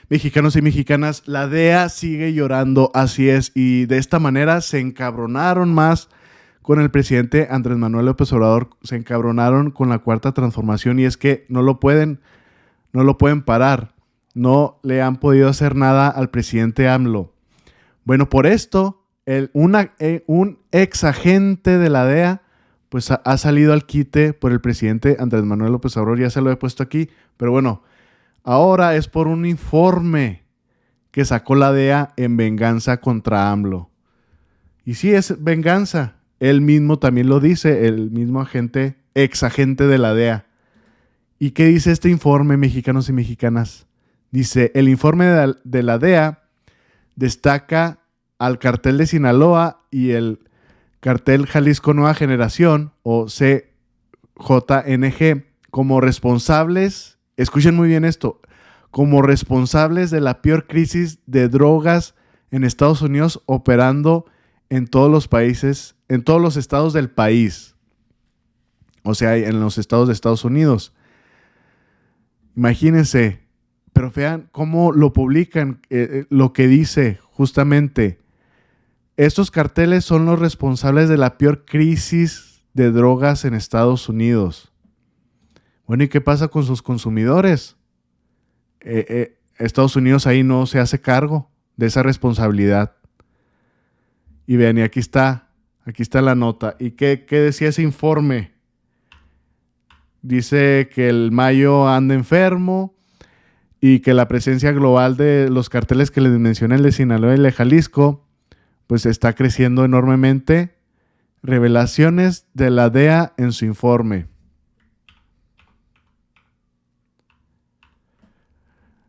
Mexicanos y mexicanas, la DEA sigue llorando, así es, y de esta manera se encabronaron más con el presidente Andrés Manuel López Obrador, se encabronaron con la Cuarta Transformación y es que no lo pueden parar, no le han podido hacer nada al presidente AMLO. Bueno, por esto, un ex agente de la DEA pues ha salido al quite por el presidente Andrés Manuel López Obrador, ya se lo he puesto aquí, pero bueno, ahora es por un informe que sacó la DEA en venganza contra AMLO. Y sí, es venganza. Él mismo también lo dice, el mismo agente, ex agente de la DEA. ¿Y qué dice este informe, mexicanos y mexicanas? Dice, el informe de la DEA destaca al cartel de Sinaloa y el cartel Jalisco Nueva Generación, o CJNG, como responsables, escuchen muy bien esto, como responsables de la peor crisis de drogas en Estados Unidos, operando en todos los países, en todos los estados del país, o sea, en los estados de Estados Unidos. Imagínense, pero vean cómo lo publican, lo que dice justamente. Estos carteles son los responsables de la peor crisis de drogas en Estados Unidos. Bueno, ¿y qué pasa con sus consumidores? Estados Unidos ahí no se hace cargo de esa responsabilidad. Y vean, y aquí está la nota. ¿Y qué decía ese informe? Dice que el Mayo anda enfermo y que la presencia global de los carteles que les mencioné, el de Sinaloa y el de Jalisco, pues está creciendo enormemente. Revelaciones de la DEA en su informe.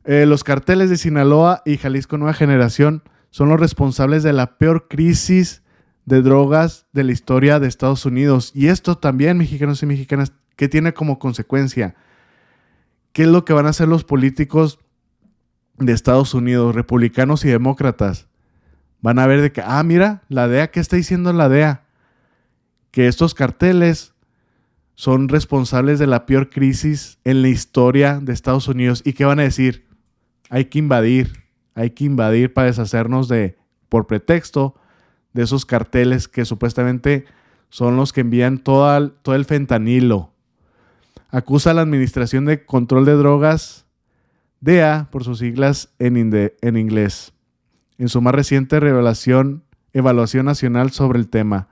Los carteles de Sinaloa y Jalisco Nueva Generación son los responsables de la peor crisis de drogas de la historia de Estados Unidos. Y esto también, mexicanos y mexicanas, ¿qué tiene como consecuencia? ¿Qué es lo que van a hacer los políticos de Estados Unidos, republicanos y demócratas? Van a ver de que, mira, la DEA, ¿qué está diciendo la DEA? Que estos carteles son responsables de la peor crisis en la historia de Estados Unidos. ¿Y qué van a decir? Hay que invadir para deshacernos por pretexto de esos carteles que supuestamente son los que envían todo el fentanilo. Acusa a la Administración de Control de Drogas, DEA, por sus siglas en inglés, en su más reciente evaluación nacional sobre el tema.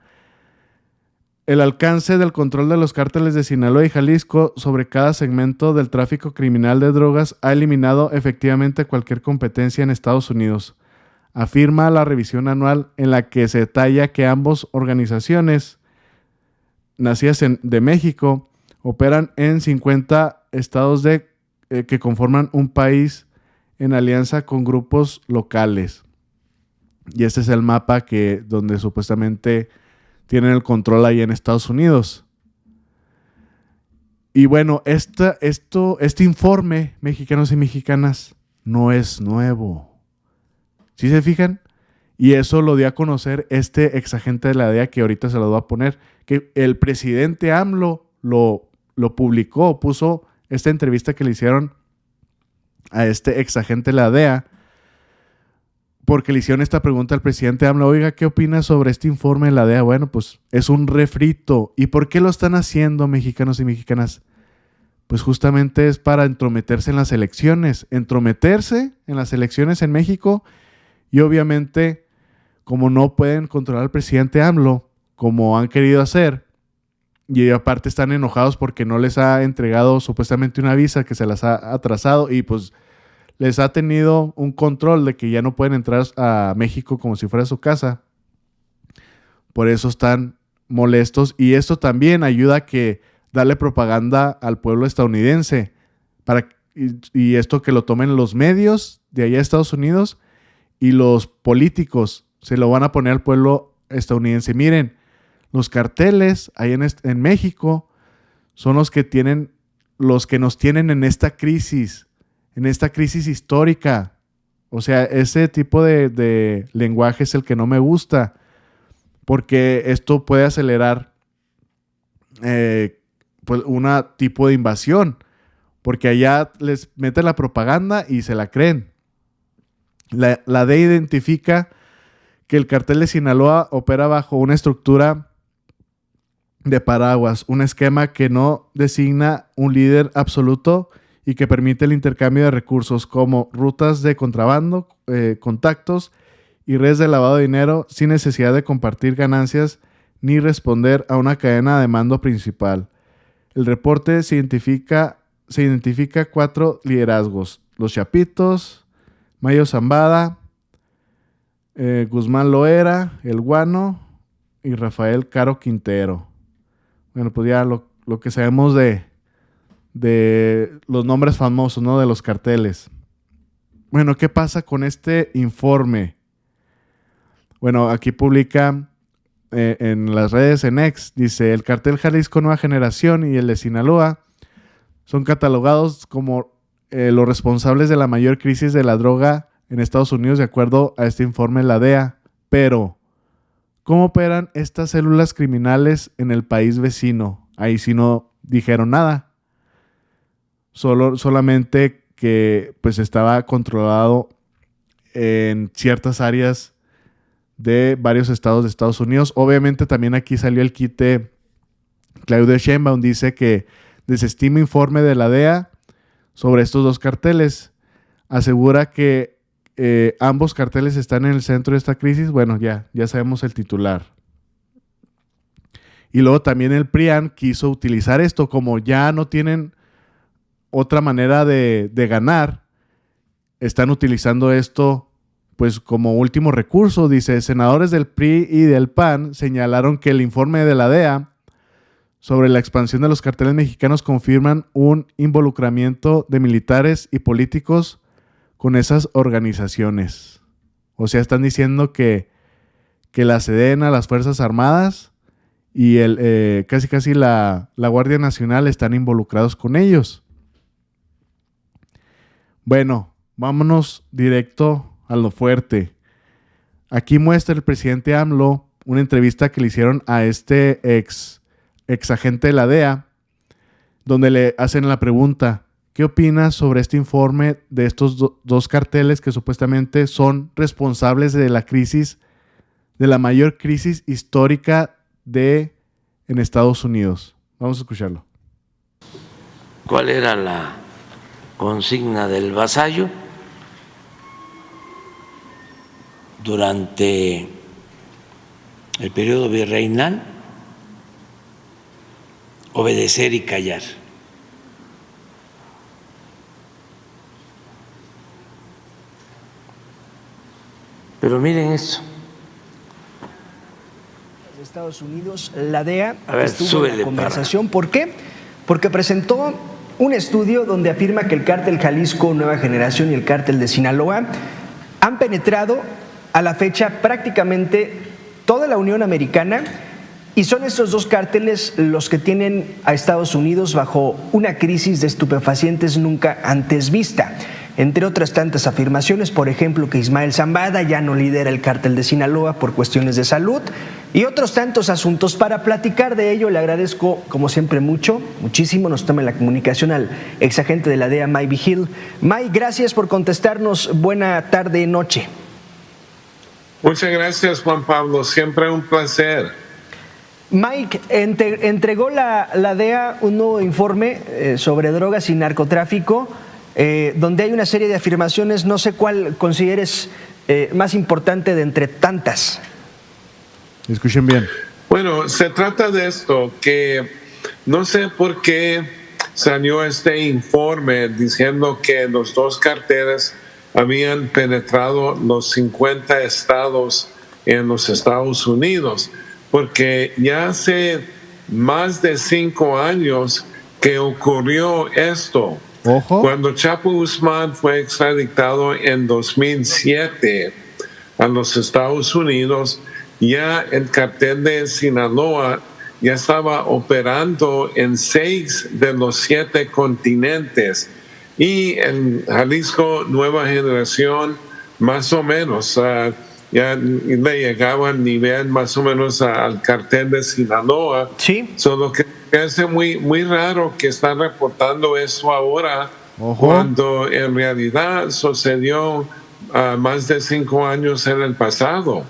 El alcance del control de los cárteles de Sinaloa y Jalisco sobre cada segmento del tráfico criminal de drogas ha eliminado efectivamente cualquier competencia en Estados Unidos, afirma la revisión anual en la que se detalla que ambas organizaciones, nacidas de México, operan en 50 estados que conforman un país en alianza con grupos locales. Y este es el mapa donde supuestamente tienen el control ahí en Estados Unidos. Y bueno, este informe, mexicanos y mexicanas, no es nuevo. ¿Sí se fijan? Y eso lo dio a conocer este exagente de la DEA, que ahorita se lo voy a poner, que el presidente AMLO lo publicó, puso esta entrevista que le hicieron a este exagente de la DEA, porque le hicieron esta pregunta al presidente AMLO: oiga, ¿qué opina sobre este informe de la DEA? Bueno, pues es un refrito. ¿Y por qué lo están haciendo, mexicanos y mexicanas? Pues justamente es para entrometerse en las elecciones. Entrometerse en las elecciones en México. Y obviamente, como no pueden controlar al presidente AMLO, como han querido hacer, y aparte están enojados porque no les ha entregado supuestamente una visa que se las ha atrasado, y pues les ha tenido un control de que ya no pueden entrar a México como si fuera su casa. Por eso están molestos, y esto también ayuda a que darle propaganda al pueblo estadounidense, y esto que lo tomen los medios de allá de Estados Unidos y los políticos se lo van a poner al pueblo estadounidense. Miren, los carteles ahí en México son los que nos tienen en esta crisis histórica. O sea, ese tipo de lenguaje es el que no me gusta, porque esto puede acelerar pues tipo de invasión, porque allá les meten la propaganda y se la creen. La DEA identifica que el cartel de Sinaloa opera bajo una estructura de paraguas, un esquema que no designa un líder absoluto y que permite el intercambio de recursos como rutas de contrabando, contactos y redes de lavado de dinero sin necesidad de compartir ganancias ni responder a una cadena de mando principal. El reporte se identifica 4 liderazgos: los Chapitos, Mayo Zambada, Guzmán Loera, El Guano y Rafael Caro Quintero. Bueno, pues ya lo que sabemos de los nombres famosos, ¿no? De los carteles. Bueno, ¿qué pasa con este informe? Bueno, aquí publica en las redes, en X, dice: el cartel Jalisco Nueva Generación y el de Sinaloa son catalogados como los responsables de la mayor crisis de la droga en Estados Unidos, de acuerdo a este informe de la DEA. Pero, ¿cómo operan estas células criminales en el país vecino? Ahí sí no dijeron nada. Solamente que pues estaba controlado en ciertas áreas de varios estados de Estados Unidos. Obviamente también aquí salió el quite. Claudio Sheinbaum dice que desestima informe de la DEA sobre estos dos carteles. Asegura que ambos carteles están en el centro de esta crisis. Bueno, ya sabemos el titular. Y luego también el PRIAN quiso utilizar esto, como ya no tienen otra manera de ganar, están utilizando esto pues como último recurso. Dice: senadores del PRI y del PAN señalaron que el informe de la DEA sobre la expansión de los carteles mexicanos confirman un involucramiento de militares y políticos con esas organizaciones. O sea, están diciendo que la Sedena, las Fuerzas Armadas y casi la Guardia Nacional están involucrados con ellos. Bueno, vámonos directo a lo fuerte. Aquí muestra el presidente AMLO una entrevista que le hicieron a este ex agente de la DEA, donde le hacen la pregunta: ¿qué opinas sobre este informe de estos dos carteles que supuestamente son responsables de la crisis, de la mayor crisis histórica en Estados Unidos? Vamos a escucharlo. ¿Cuál era la consigna del vasallo? Durante el periodo virreinal, obedecer y callar. Pero miren esto. De Estados Unidos, la DEA estuvo en la conversación. ¿Por qué? Porque presentó un estudio donde afirma que el cártel Jalisco Nueva Generación y el cártel de Sinaloa han penetrado a la fecha prácticamente toda la Unión Americana, y son estos dos cárteles los que tienen a Estados Unidos bajo una crisis de estupefacientes nunca antes vista. Entre otras tantas afirmaciones, por ejemplo, que Ismael Zambada ya no lidera el cártel de Sinaloa por cuestiones de salud, y otros tantos asuntos. Para platicar de ello, le agradezco, como siempre, muchísimo, nos toma la comunicación al exagente de la DEA, Mike Vigil. Mike, gracias por contestarnos. Buena tarde, noche. Muchas gracias, Juan Pablo. Siempre un placer. Mike, entregó la DEA un nuevo informe sobre drogas y narcotráfico, donde hay una serie de afirmaciones. No sé cuál consideres más importante de entre tantas. Escuchen bien. Bueno, se trata de esto, que no sé por qué salió este informe diciendo que los dos carteles habían penetrado los 50 estados en los Estados Unidos, porque ya hace más de 5 años que ocurrió esto. Ojo. Cuando Chapo Guzmán fue extraditado en 2007 a los Estados Unidos, ya el cartel de Sinaloa ya estaba operando en 6 de los 7 continentes, y en Jalisco Nueva Generación más o menos ya le llegaba al nivel más o menos al cartel de Sinaloa. Sí. Lo que me hace muy raro que están reportando eso ahora. Ojo. Cuando en realidad sucedió más de 5 años en el pasado.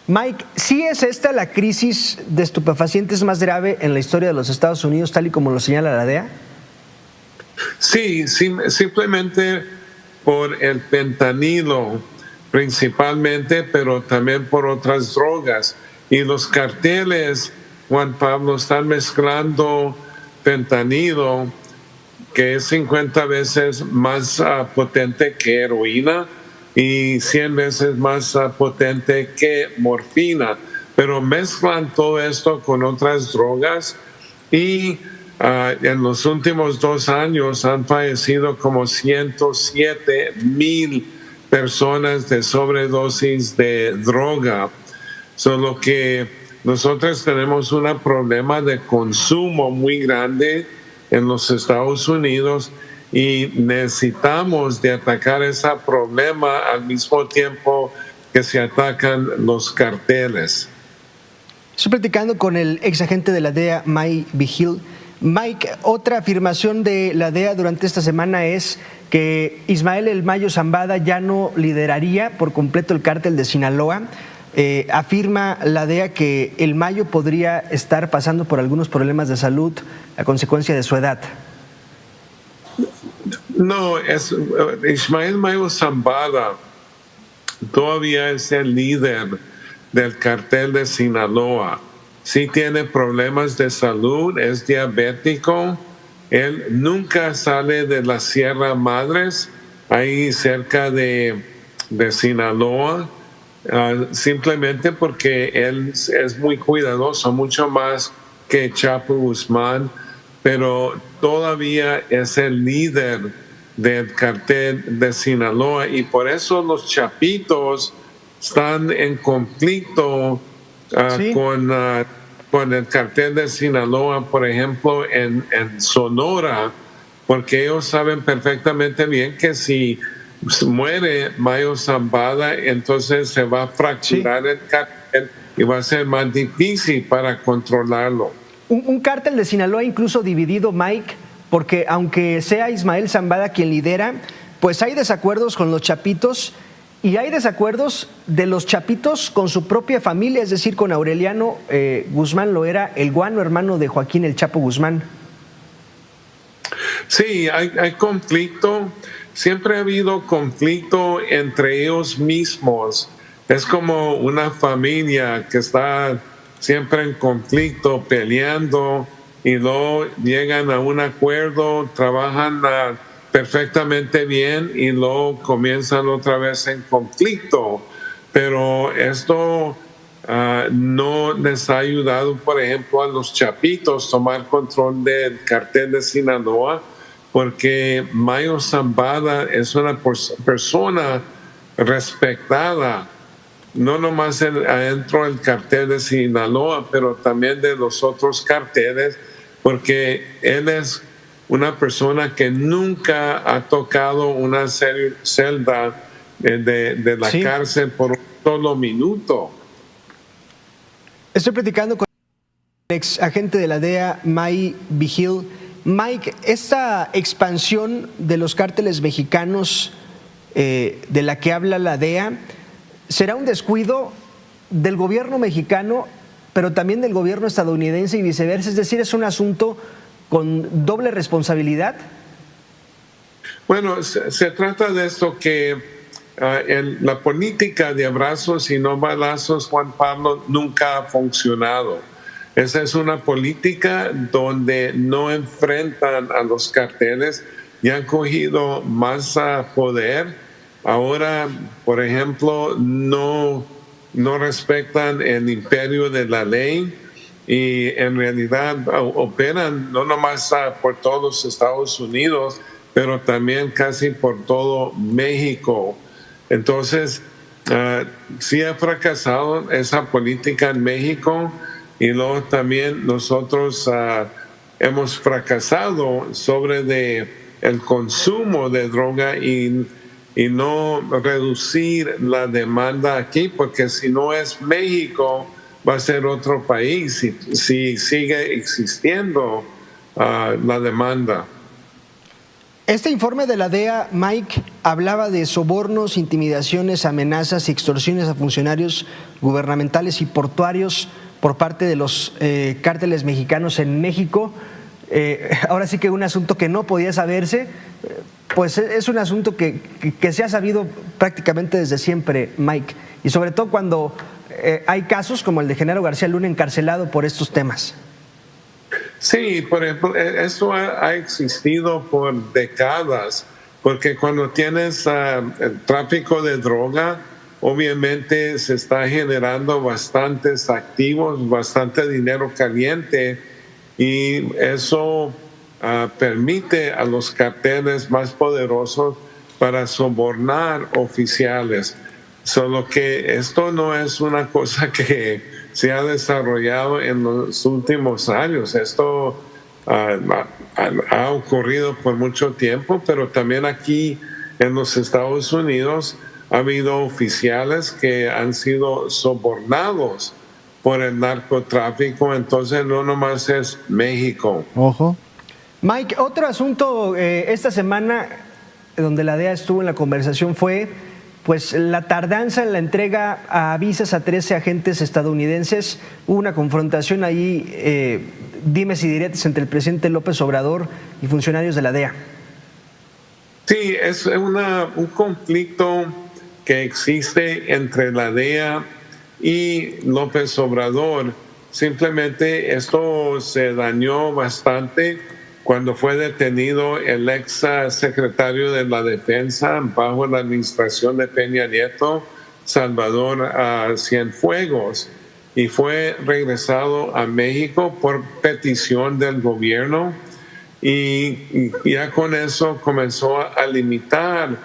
Mike, ¿sí es esta la crisis de estupefacientes más grave en la historia de los Estados Unidos, tal y como lo señala la DEA? Sí, simplemente por el fentanilo principalmente, pero también por otras drogas. Y los carteles, Juan Pablo, están mezclando fentanilo, que es 50 veces más potente que heroína y 100 veces más potente que morfina. Pero mezclan todo esto con otras drogas y en los últimos 2 años han fallecido como 107,000 personas de sobredosis de droga. Solo que nosotros tenemos un problema de consumo muy grande en los Estados Unidos y necesitamos de atacar ese problema al mismo tiempo que se atacan los carteles. Estoy platicando con el ex agente de la DEA, Mike Vigil. Mike, otra afirmación de la DEA durante esta semana es que Ismael El Mayo Zambada ya no lideraría por completo el cártel de Sinaloa. Afirma la DEA que El Mayo podría estar pasando por algunos problemas de salud a consecuencia de su edad. No, Ismael Mayo Zambada todavía es el líder del cartel de Sinaloa. Sí tiene problemas de salud, es diabético. Él nunca sale de la Sierra Madres, ahí cerca de Sinaloa, simplemente porque él es muy cuidadoso, mucho más que Chapo Guzmán, pero todavía es el líder del cartel de Sinaloa y por eso los chapitos están en conflicto ¿Sí? con el cartel de Sinaloa, por ejemplo, en Sonora, porque ellos saben perfectamente bien que si muere Mayo Zambada, entonces se va a fracturar el cartel y va a ser más difícil para controlarlo. Un cártel de Sinaloa incluso dividido, Mike, porque aunque sea Ismael Zambada quien lidera, pues hay desacuerdos con los chapitos. Y hay desacuerdos de los chapitos con su propia familia, es decir, con Aureliano Guzmán Loera, el guano hermano de Joaquín El Chapo Guzmán. Sí, hay conflicto. Siempre ha habido conflicto entre ellos mismos. Es como una familia que está siempre en conflicto, peleando, y luego llegan a un acuerdo, trabajan perfectamente bien y luego comienzan otra vez en conflicto. Pero esto no les ha ayudado, por ejemplo, a los chapitos tomar control del cartel de Sinaloa, porque Mayo Zambada es una persona respetada, no nomás adentro del cartel de Sinaloa, pero también de los otros carteles, porque él es una persona que nunca ha tocado una celda de la cárcel por un solo minuto. Estoy platicando con el ex agente de la DEA, Mike Vigil. Mike, esta expansión de los cárteles mexicanos de la que habla la DEA, ¿será un descuido del gobierno mexicano, pero también del gobierno estadounidense y viceversa? Es decir, ¿es un asunto con doble responsabilidad? Bueno, se trata de esto que la política de abrazos y no balazos, Juan Pablo, nunca ha funcionado. Esa es una política donde no enfrentan a los carteles y han cogido más poder. Ahora, por ejemplo, no respetan el imperio de la ley y en realidad operan no nomás por todos los Estados Unidos, pero también casi por todo México. Entonces, sí ha fracasado esa política en México y luego también nosotros hemos fracasado sobre el consumo de droga y no reducir la demanda aquí, porque si no es México, va a ser otro país si sigue existiendo la demanda. Este informe de la DEA, Mike, hablaba de sobornos, intimidaciones, amenazas y extorsiones a funcionarios gubernamentales y portuarios por parte de los cárteles mexicanos en México. Ahora sí que un asunto que no podía saberse, pues es un asunto que se ha sabido prácticamente desde siempre, Mike, y sobre todo cuando hay casos como el de Genaro García Luna encarcelado por estos temas. Sí, por ejemplo, eso ha existido por décadas, porque cuando tienes el tráfico de droga, obviamente se está generando bastantes activos, bastante dinero caliente, y eso permite a los carteles más poderosos para sobornar oficiales. Solo que esto no es una cosa que se ha desarrollado en los últimos años. Esto ha ocurrido por mucho tiempo, pero también aquí en los Estados Unidos ha habido oficiales que han sido sobornados por el narcotráfico, entonces no nomás es México. Ojo. Mike, otro asunto esta semana donde la DEA estuvo en la conversación fue pues la tardanza en la entrega a visas a 13 agentes estadounidenses. Hubo una confrontación ahí, dimes y diretes entre el presidente López Obrador y funcionarios de la DEA. Sí, es un conflicto que existe entre la DEA y López Obrador. Simplemente esto se dañó bastante cuando fue detenido el ex secretario de la Defensa bajo la administración de Peña Nieto, Salvador Cienfuegos, y fue regresado a México por petición del gobierno, y ya con eso comenzó a limitar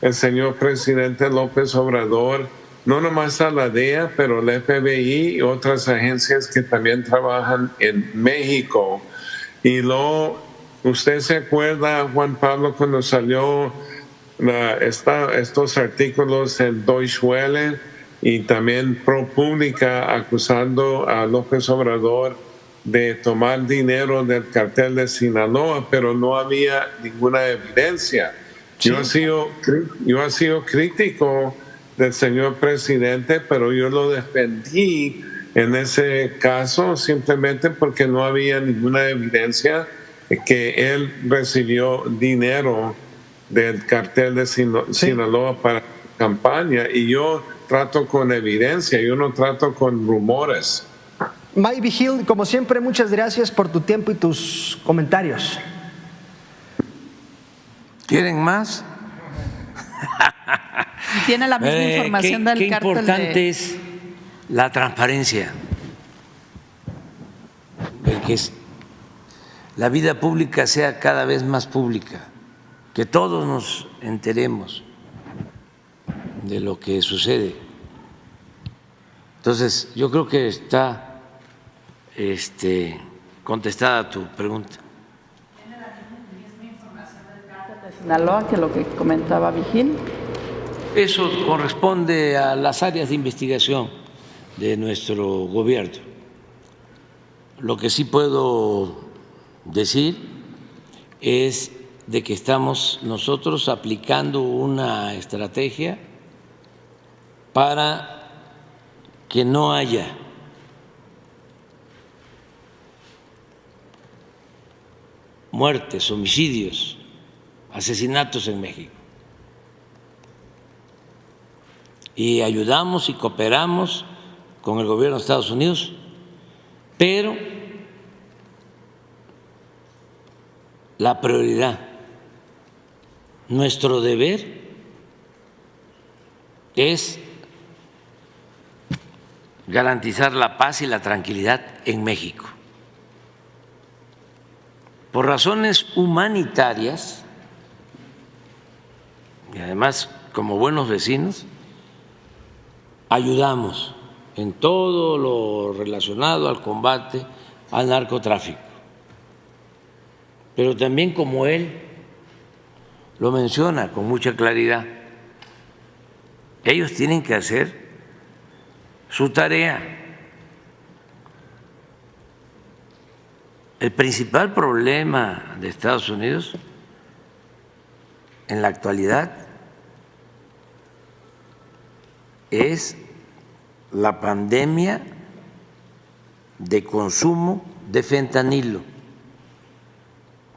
el señor presidente López Obrador, no nomás a la DEA, pero el FBI y otras agencias que también trabajan en México. Y usted se acuerda, Juan Pablo, cuando salió estos artículos en Deutsche Welle y también ProPublica acusando a López Obrador de tomar dinero del cartel de Sinaloa, pero no había ninguna evidencia. Sí. Yo he sido crítico del señor presidente, pero yo lo defendí en ese caso simplemente porque no había ninguna evidencia que él recibió dinero del cartel de Sinaloa para campaña, y yo trato con evidencia, yo no trato con rumores. Mike Vigil, como siempre, muchas gracias por tu tiempo y tus comentarios. ¿Quieren más? Tiene la misma información del qué cártel. Importante es la transparencia, el que la vida pública sea cada vez más pública, que todos nos enteremos de lo que sucede. Entonces, yo creo que está contestada tu pregunta. ¿Tiene la misma información del cártel de Sinaloa que lo que comentaba Vigil? Eso corresponde a las áreas de investigación de nuestro gobierno. Lo que sí puedo decir es de que estamos nosotros aplicando una estrategia para que no haya muertes, homicidios, asesinatos en México. Y ayudamos y cooperamos con el gobierno de Estados Unidos, pero la prioridad, nuestro deber es garantizar la paz y la tranquilidad en México. Por razones humanitarias y además como buenos vecinos, ayudamos en todo lo relacionado al combate al narcotráfico. Pero también, como él lo menciona con mucha claridad, ellos tienen que hacer su tarea. El principal problema de Estados Unidos en la actualidad es la pandemia de consumo de fentanilo.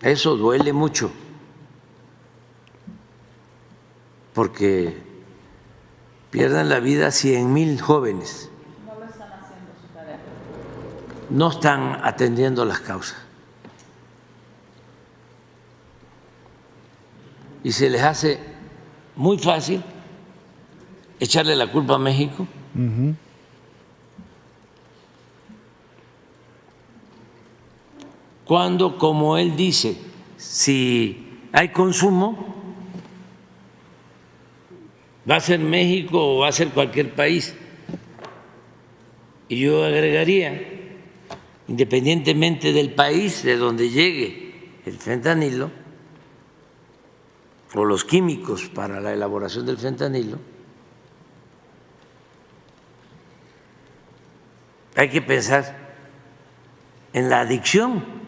Eso duele mucho, porque pierden la vida 100,000 jóvenes. No lo están haciendo su tarea. No están atendiendo las causas. Y se les hace muy fácil echarle la culpa a México. Cuando, como él dice, si hay consumo, va a ser México o va a ser cualquier país. Y yo agregaría, independientemente del país de donde llegue el fentanilo o los químicos para la elaboración del fentanilo, hay que pensar en la adicción,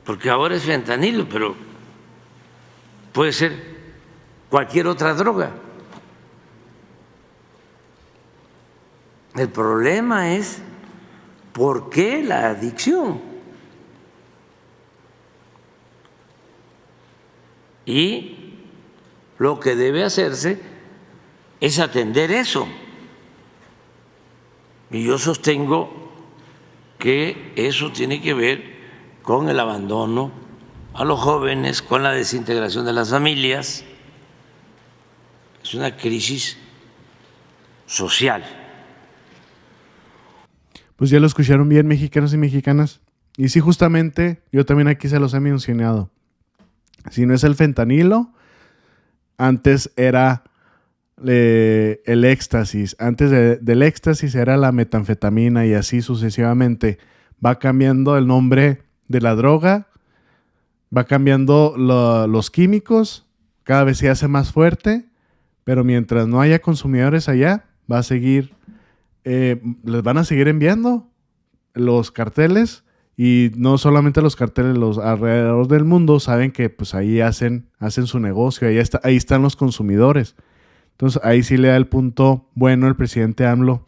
porque ahora es fentanilo, pero puede ser cualquier otra droga. El problema es por qué la adicción. Y lo que debe hacerse es atender eso. Y yo sostengo que eso tiene que ver con el abandono a los jóvenes, con la desintegración de las familias. Es una crisis social. Pues ya lo escucharon bien, mexicanos y mexicanas. Y sí, justamente, yo también aquí se los he mencionado. Si no es el fentanilo, antes era el éxtasis. Antes del éxtasis era la metanfetamina y así sucesivamente. Va cambiando el nombre de la droga, va cambiando los químicos, cada vez se hace más fuerte, pero mientras no haya consumidores allá, va a seguir, les van a seguir enviando los carteles. Y no solamente los carteles, los alrededor del mundo saben que pues ahí hacen su negocio, ahí están los consumidores. Entonces ahí sí le da el punto bueno el presidente AMLO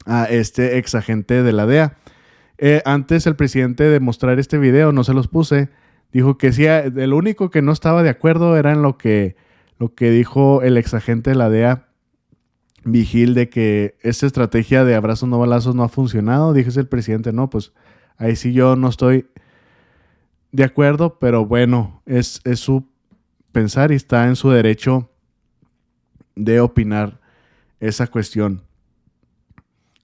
a este ex agente de la DEA. Antes el presidente de mostrar este video, no se los puse, dijo que sí, el único que no estaba de acuerdo era en lo que dijo el ex agente de la DEA, Vigil, de que esta estrategia de abrazos no balazos no ha funcionado. Dijo el presidente, no, pues ahí sí yo no estoy de acuerdo, pero bueno, es su pensar y está en su derecho de opinar esa cuestión.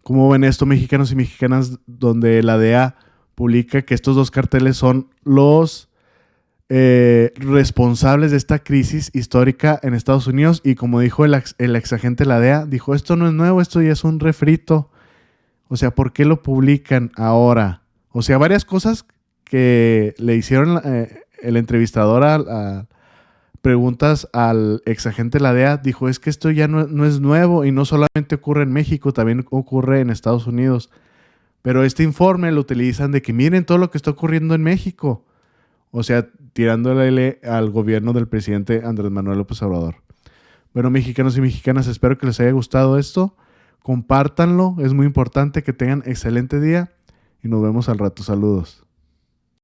¿Cómo ven esto, mexicanos y mexicanas, donde la DEA publica que estos dos carteles son los responsables de esta crisis histórica en Estados Unidos? Y como dijo el ex agente de la DEA, dijo, esto no es nuevo, esto ya es un refrito. O sea, ¿por qué lo publican ahora? O sea, varias cosas que le hicieron el entrevistador a preguntas al exagente de la DEA, dijo, es que esto ya no es nuevo y no solamente ocurre en México, también ocurre en Estados Unidos. Pero este informe lo utilizan de que miren todo lo que está ocurriendo en México. O sea, tirándole al gobierno del presidente Andrés Manuel López Obrador. Bueno, mexicanos y mexicanas, espero que les haya gustado esto. Compártanlo, es muy importante, que tengan excelente día y nos vemos al rato. Saludos.